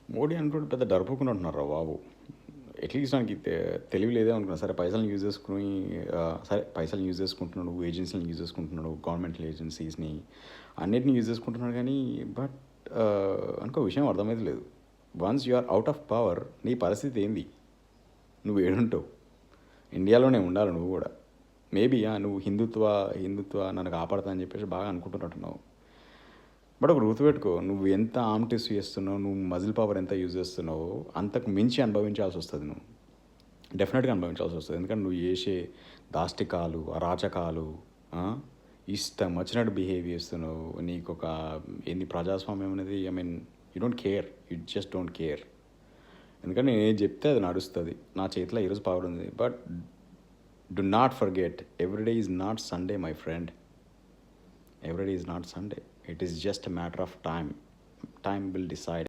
మోడీ అనుకుంటే పెద్ద డర్పోకుండా ఉంటున్నారు రా బాబు. అట్లీస్ట్ నాకు తెలివి లేదే అనుకున్నా. సరే పైసలను యూజ్ చేసుకుని సరే పైసలు యూజ్ చేసుకుంటున్నాడు, ఏజెన్సీలను యూజ్ చేసుకుంటున్నాడు, గవర్నమెంటల్ ఏజెన్సీస్ని అన్నిటిని యూజ్ చేసుకుంటున్నాడు. కానీ బట్ అనుకో విషయం అర్థమైతే లేదు. Once you are out of power నీ పరిస్థితి ఏంది? నువ్వు ఏడుంటావు? ఇండియాలోనే ఉండాలి నువ్వు కూడా. మేబీ నువ్వు హిందుత్వ నన్ను కాపాడుతా అని చెప్పేసి బాగా అనుకుంటున్నట్టున్నావు. బట్ ఒక గుర్తుపెట్టుకో, నువ్వు ఎంత ఆర్మ్ టెస్ట్ చేస్తున్నావు, నువ్వు మజిల్ పవర్ ఎంత యూజ్ చేస్తున్నావో అంతకు మించి అనుభవించాల్సి వస్తుంది. నువ్వు డెఫినెట్గా అనుభవించాల్సి వస్తుంది. ఎందుకంటే నువ్వు చేసే దాష్టికాలు, అరాచకాలు, ఆ, ఇష్టం వచ్చినట్టు బిహేవ్ చేస్తున్నావు. నీకు ఒక ఏంది ప్రజాస్వామ్యం అనేది, I mean you don't care, you just don't care. ఎందుకంటే నేను ఏం చెప్తే అది నడుస్తుంది. నా చేతిలో ఈరోజు పవర్ ఉంది. But do not forget, every day is not Sunday my friend. Every day is not Sunday. It is just a matter of time. Time will decide.